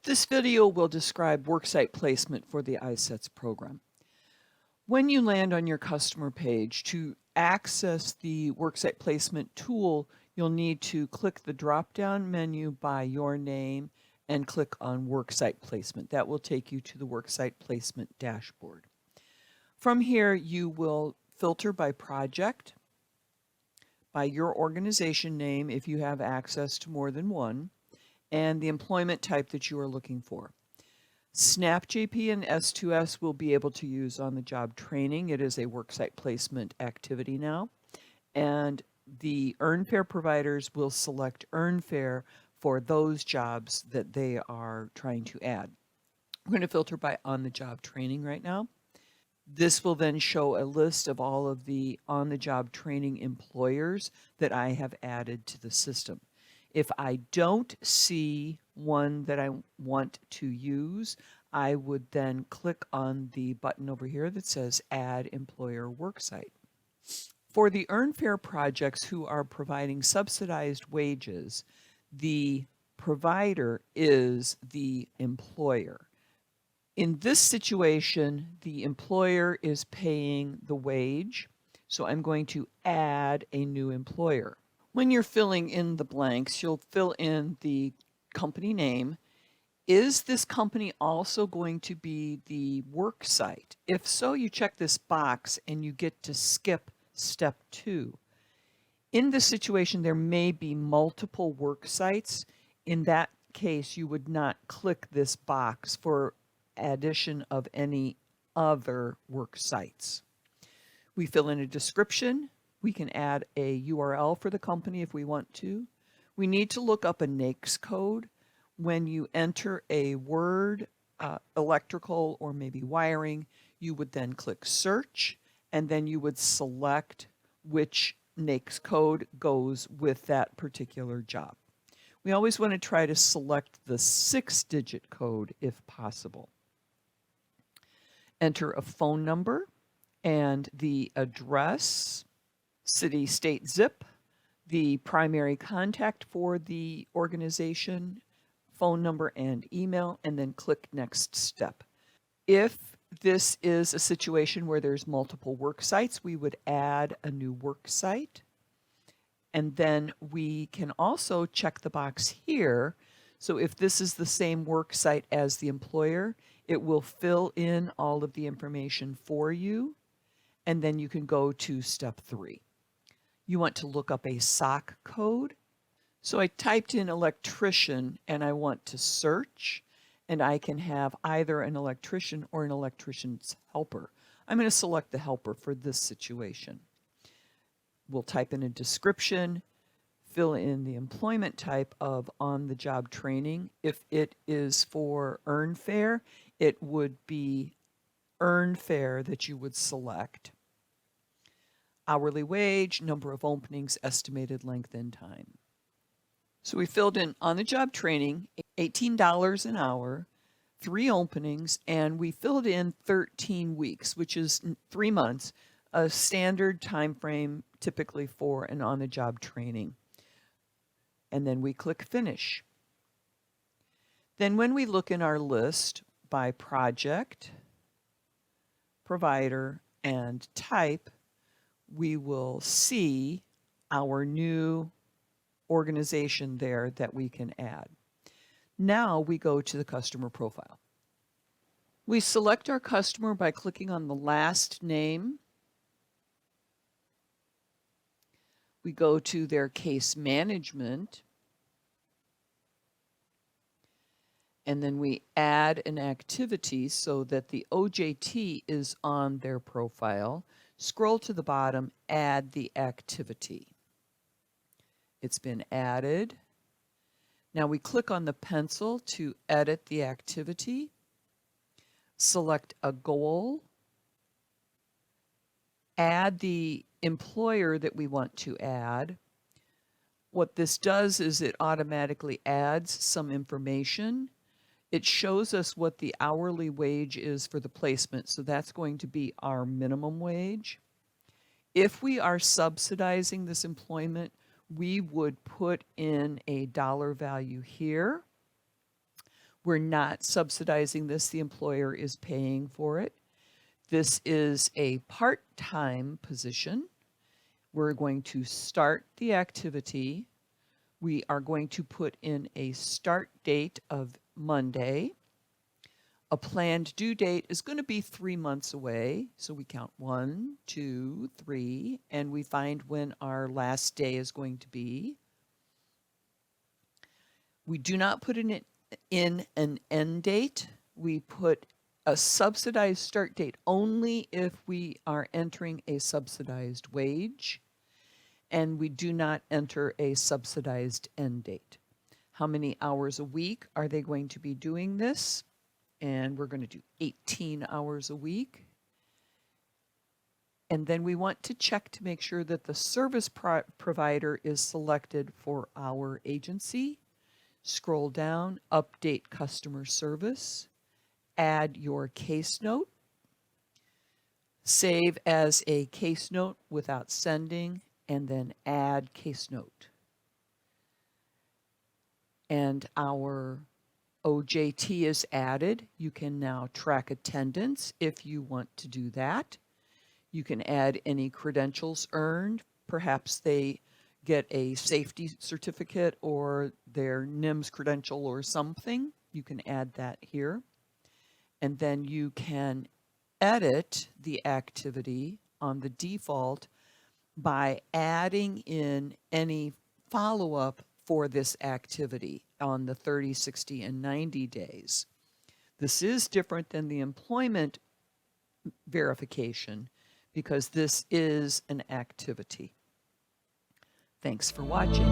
This video will describe worksite placement for the ISETS program. When you land on your customer page, to access the worksite placement tool, you'll need to click the drop-down menu by your name and click on worksite placement. That will take you to the worksite placement dashboard. From here, you will filter by project, by your organization name if you have access to more than one, and the employment type that you are looking for. SnapJP and S2S will be able to use on-the-job training. It is a worksite placement activity now. And the EarnFare providers will select EarnFare for those jobs that they are trying to add. We're going to filter by on-the-job training right now. This will then show a list of all of the on-the-job training employers that I have added to the system. If I don't see one that I want to use, I would then click on the button over here that says Add Employer Worksite. For the EarnFare projects who are providing subsidized wages, the provider is the employer. In this situation, the employer is paying the wage, so I'm going to add a new employer. When you're filling in the blanks, you'll fill in the company name. Is this company also going to be the work site? If so, you check this box and you get to skip step 2. In this situation, there may be multiple work sites. In that case, you would not click this box for addition of any other work sites. We fill in a description. We can add a URL for the company if we want to. We need to look up a NAICS code. When you enter a word, electrical, or maybe wiring, you would then click search, and then you would select which NAICS code goes with that particular job. We always want to try to select the 6-digit code if possible. Enter a phone number and the address, city, state, zip, the primary contact for the organization, phone number and email, and then click next step. If this is a situation where there's multiple work sites, we would add a new work site. And then we can also check the box here. So if this is the same work site as the employer, it will fill in all of the information for you. And then you can go to step 3. You want to look up a SOC code. So I typed in electrician and I want to search, and I can have either an electrician or an electrician's helper. I'm going to select the helper for this situation. We'll type in a description, fill in the employment type of on-the-job training. If it is for EarnFare, it would be EarnFare that you would select. Hourly wage, number of openings, estimated length and time. So we filled in on-the-job training, $18 an hour, 3 openings, and we filled in 13 weeks, which is 3 months, a standard time frame typically for an on-the-job training. And then we click Finish. Then when we look in our list by project, provider, and type, we will see our new organization there that we can add. Now we go to the customer profile. We select our customer by clicking on the last name. We go to their case management, and then we add an activity so that the OJT is on their profile. Scroll to the bottom, add the activity. It's been added. Now we click on the pencil to edit the activity. Select a goal. Add the employer that we want to add. What this does is it automatically adds some information. It shows us what the hourly wage is for the placement, so that's going to be our minimum wage. If we are subsidizing this employment, we would put in a dollar value here. We're not subsidizing this. The employer is paying for it. This is a part-time position. We're going to start the activity. We are going to put in a start date of Monday. A planned due date is going to be 3 months away. So we count 1, 2, 3, and we find when our last day is going to be. We do not put in an end date. We put a subsidized start date only if we are entering a subsidized wage, and we do not enter a subsidized end date. How many hours a week are they going to be doing this? And we're going to do 18 hours a week. And then we want to check to make sure that the service provider is selected for our agency. Scroll down, update customer service, add your case note, save as a case note without sending, and then add case note. And our OJT is added. You can now track attendance if you want to do that. You can add any credentials earned. Perhaps they get a safety certificate or their NIMS credential or something. You can add that here. And then you can edit the activity on the default by adding in any follow-up for this activity on the 30, 60, and 90 days. This is different than the employment verification because this is an activity. Thanks for watching.